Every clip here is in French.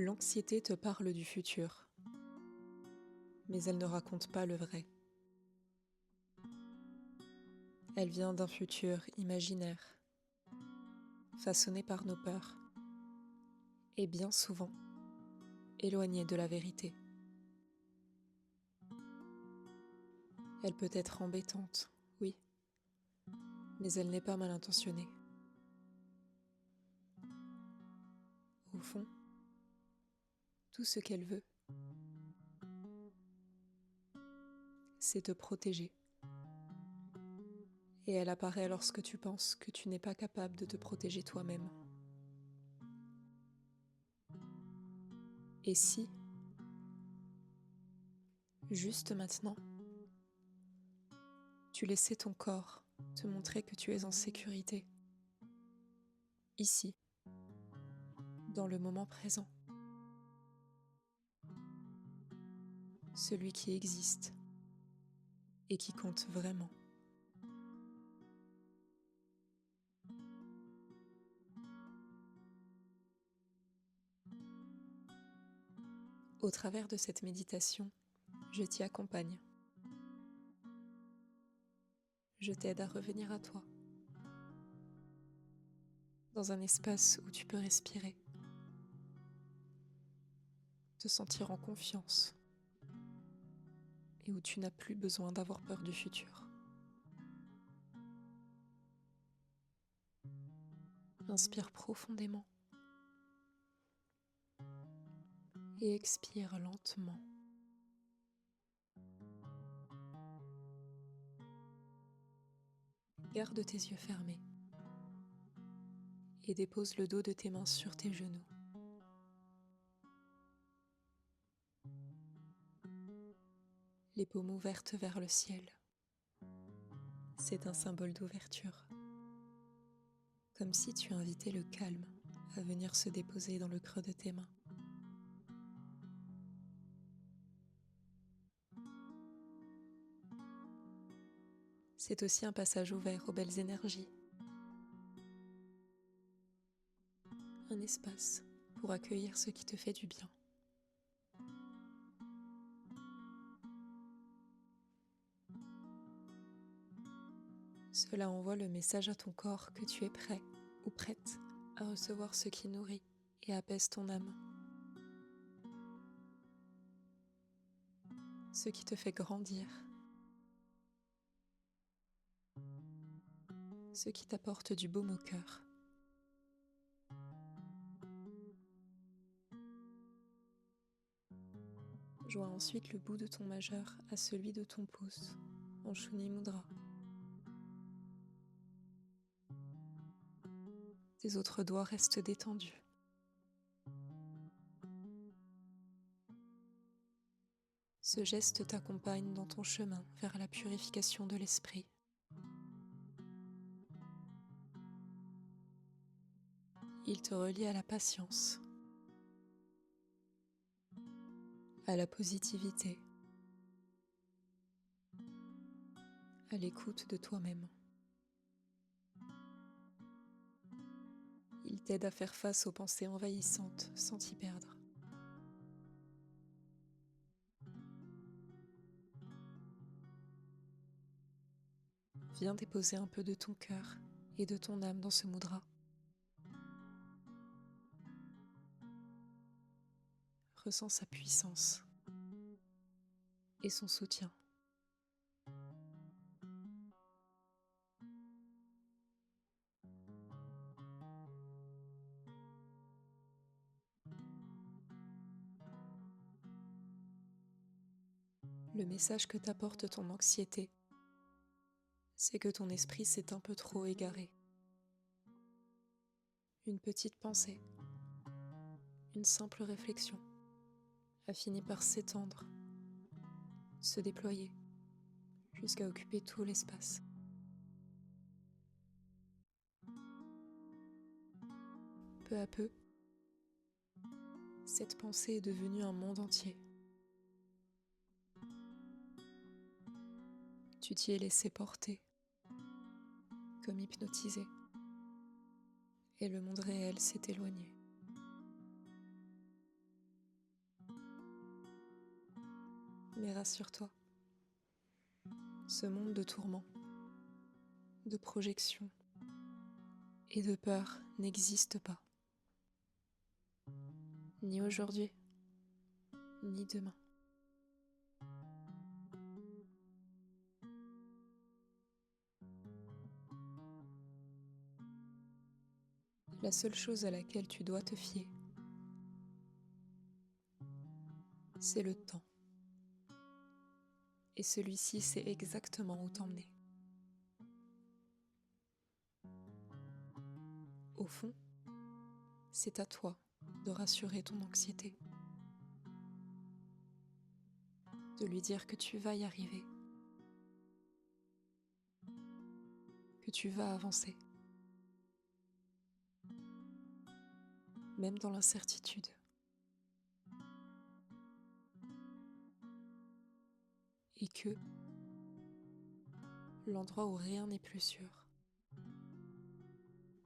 L'anxiété te parle du futur, mais elle ne raconte pas le vrai. Elle vient d'un futur imaginaire, façonné par nos peurs, et bien souvent éloigné de la vérité. Elle peut être embêtante, oui, mais elle n'est pas mal intentionnée. Au fond, tout ce qu'elle veut, c'est te protéger. Et elle apparaît lorsque tu penses que tu n'es pas capable de te protéger toi-même. Et si, juste maintenant, tu laissais ton corps te montrer que tu es en sécurité, ici, dans le moment présent, celui qui existe et qui compte vraiment. Au travers de cette méditation, je t'y accompagne. Je t'aide à revenir à toi, dans un espace où tu peux respirer, te sentir en confiance et où tu n'as plus besoin d'avoir peur du futur. Inspire profondément et expire lentement. Garde tes yeux fermés et dépose le dos de tes mains sur tes genoux. Les paumes ouvertes vers le ciel. C'est un symbole d'ouverture, comme si tu invitais le calme à venir se déposer dans le creux de tes mains. C'est aussi un passage ouvert aux belles énergies, un espace pour accueillir ce qui te fait du bien. Cela envoie le message à ton corps que tu es prêt ou prête à recevoir ce qui nourrit et apaise ton âme. Ce qui te fait grandir. Ce qui t'apporte du baume au cœur. Joins ensuite le bout de ton majeur à celui de ton pouce en Shuni Mudra. Tes autres doigts restent détendus. Ce geste t'accompagne dans ton chemin vers la purification de l'esprit. Il te relie à la patience, à la positivité, à l'écoute de toi-même. Il t'aide à faire face aux pensées envahissantes sans t'y perdre. Viens déposer un peu de ton cœur et de ton âme dans ce mudra. Ressens sa puissance et son soutien. Le message que t'apporte ton anxiété, c'est que ton esprit s'est un peu trop égaré. Une petite pensée, une simple réflexion a fini par s'étendre, se déployer, jusqu'à occuper tout l'espace. Peu à peu, cette pensée est devenue un monde entier. Tu t'y es laissé porter, comme hypnotisé, et le monde réel s'est éloigné. Mais rassure-toi, ce monde de tourments, de projections et de peur n'existe pas. Ni aujourd'hui, ni demain. La seule chose à laquelle tu dois te fier, c'est le temps. Et celui-ci sait exactement où t'emmener. Au fond, c'est à toi de rassurer ton anxiété, de lui dire que tu vas y arriver, que tu vas avancer, même dans l'incertitude. Et que l'endroit où rien n'est plus sûr,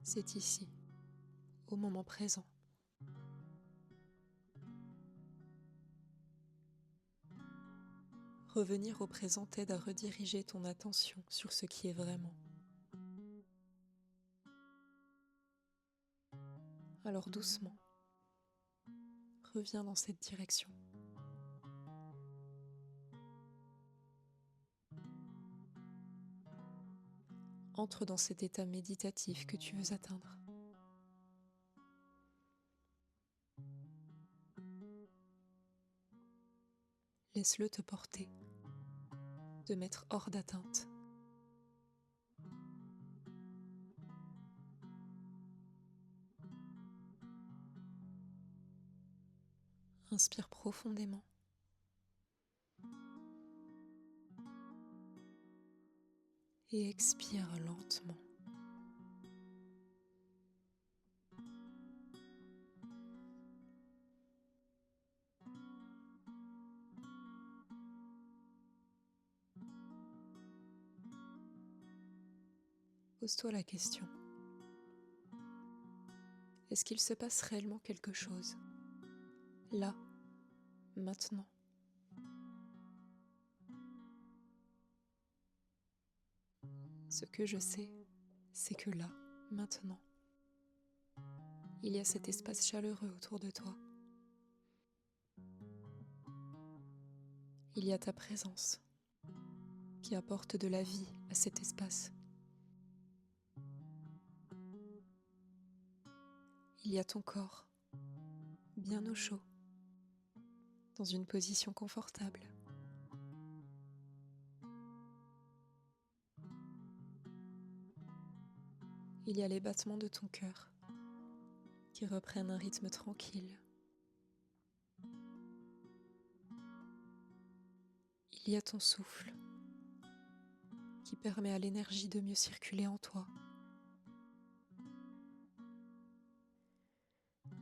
c'est ici, au moment présent. Revenir au présent t'aide à rediriger ton attention sur ce qui est vraiment. Alors doucement, reviens dans cette direction. Entre dans cet état méditatif que tu veux atteindre. Laisse-le te porter, te mettre hors d'atteinte. Inspire profondément. Et expire lentement. Pose-toi la question. Est-ce qu'il se passe réellement quelque chose, là, maintenant? Ce que je sais, c'est que là, maintenant, il y a cet espace chaleureux autour de toi. Il y a ta présence qui apporte de la vie à cet espace. Il y a ton corps, bien au chaud, dans une position confortable. Il y a les battements de ton cœur qui reprennent un rythme tranquille. Il y a ton souffle qui permet à l'énergie de mieux circuler en toi.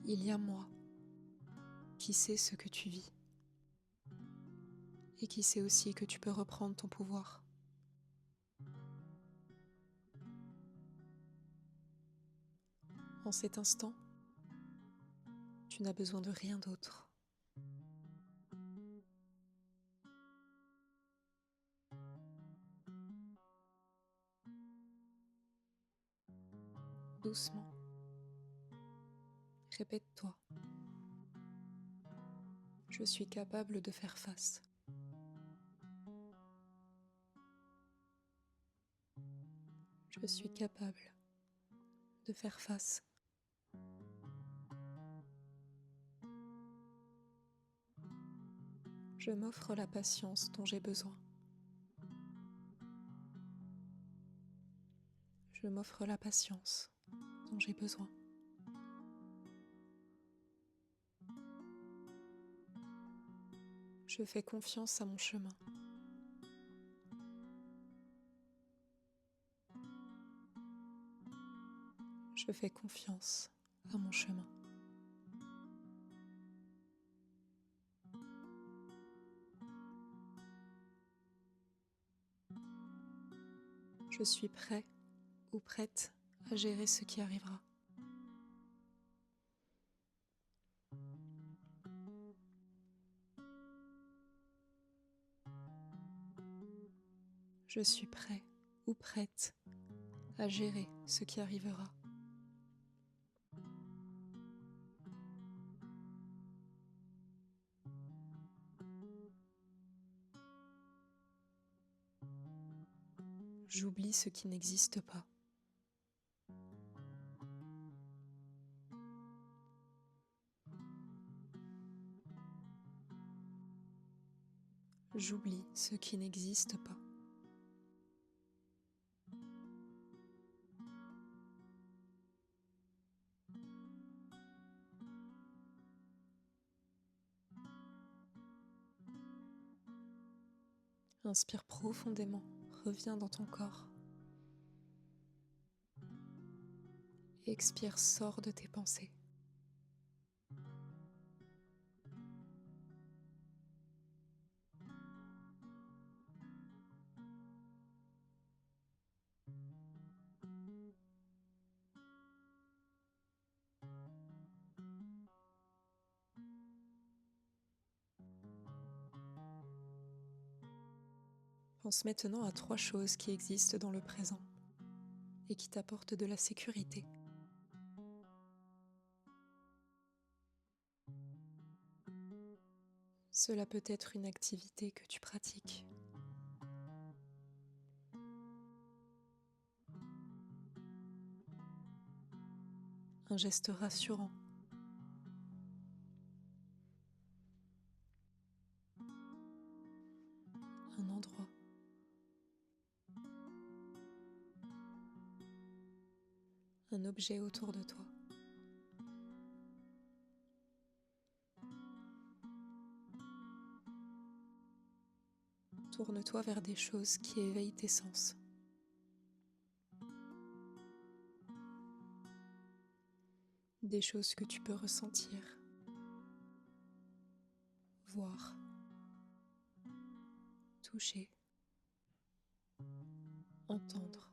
Il y a moi qui sait ce que tu vis et qui sait aussi que tu peux reprendre ton pouvoir. En cet instant, tu n'as besoin de rien d'autre. Doucement, répète-toi. Je suis capable de faire face. Je suis capable de faire face. Je m'offre la patience dont j'ai besoin. Je m'offre la patience dont j'ai besoin. Je fais confiance à mon chemin. Je fais confiance à mon chemin. Je suis prêt ou prête à gérer ce qui arrivera. Je suis prêt ou prête à gérer ce qui arrivera. J'oublie ce qui n'existe pas. J'oublie ce qui n'existe pas. Inspire profondément, reviens dans ton corps. Expire, sors de tes pensées. Pense maintenant à 3 choses qui existent dans le présent et qui t'apportent de la sécurité. Cela peut être une activité que tu pratiques, un geste rassurant, un endroit, un objet autour de toi. Tourne-toi vers des choses qui éveillent tes sens. Des choses que tu peux ressentir, voir, toucher, entendre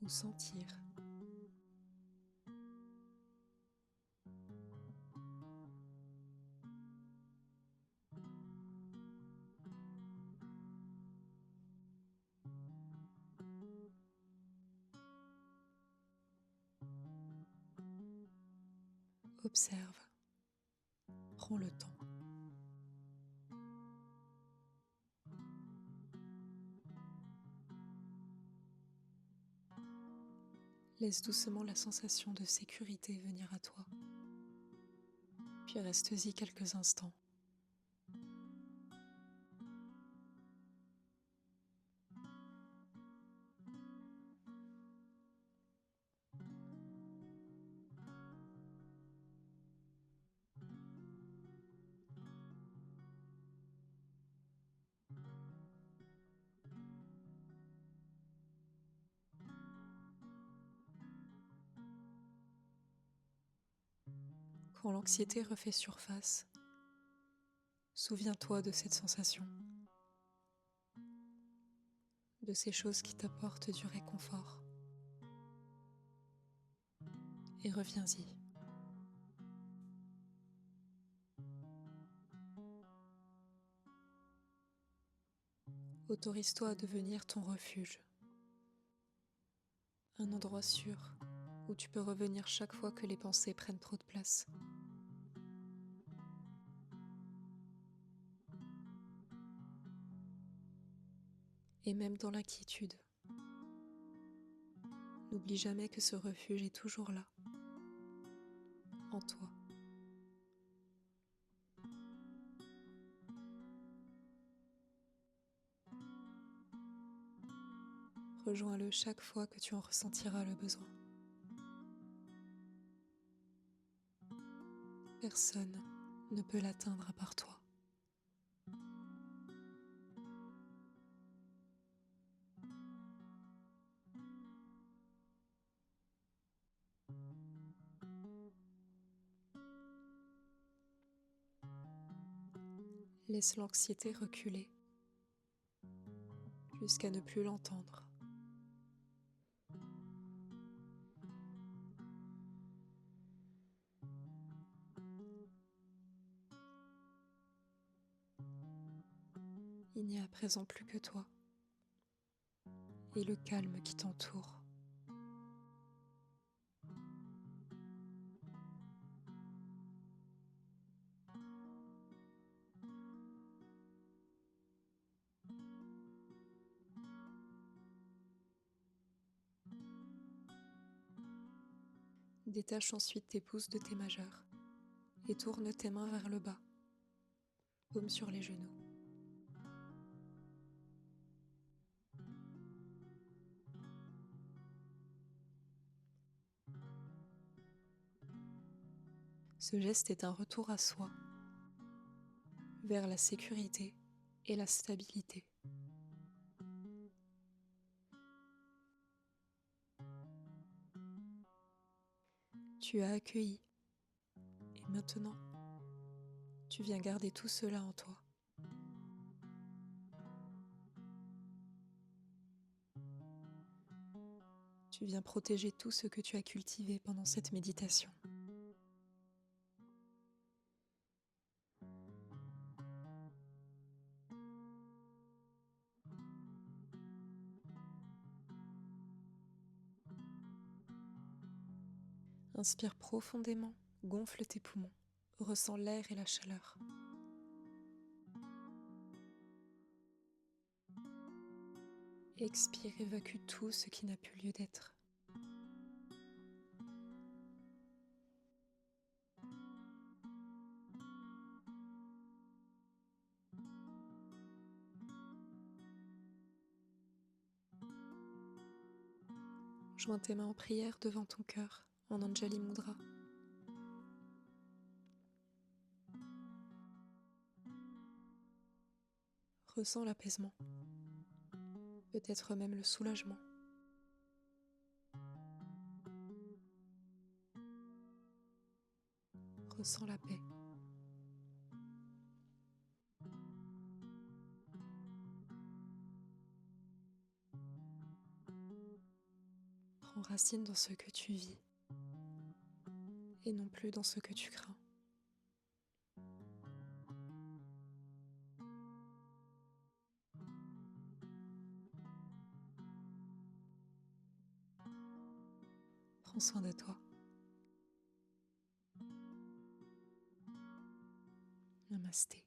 ou sentir. Observe, prends le temps. Laisse doucement la sensation de sécurité venir à toi, puis reste-y quelques instants. Quand l'anxiété refait surface, souviens-toi de cette sensation, de ces choses qui t'apportent du réconfort, et reviens-y. Autorise-toi à devenir ton refuge, un endroit sûr où tu peux revenir chaque fois que les pensées prennent trop de place. Et même dans l'inquiétude, n'oublie jamais que ce refuge est toujours là, en toi. Rejoins-le chaque fois que tu en ressentiras le besoin. Personne ne peut l'atteindre à part toi. Laisse l'anxiété reculer jusqu'à ne plus l'entendre. Il n'y a à présent plus que toi et le calme qui t'entoure. Détache ensuite tes pouces de tes majeurs et tourne tes mains vers le bas, paume sur les genoux. Ce geste est un retour à soi, vers la sécurité et la stabilité. Tu as accueilli et maintenant, tu viens garder tout cela en toi. Tu viens protéger tout ce que tu as cultivé pendant cette méditation. Inspire profondément, gonfle tes poumons, ressens l'air et la chaleur. Expire, évacue tout ce qui n'a plus lieu d'être. Joins tes mains en prière devant ton cœur, en Anjali Mudra. Ressens l'apaisement, peut-être même le soulagement. Ressens la paix. Prends racine dans ce que tu vis et non plus dans ce que tu crains. Prends soin de toi. Namasté.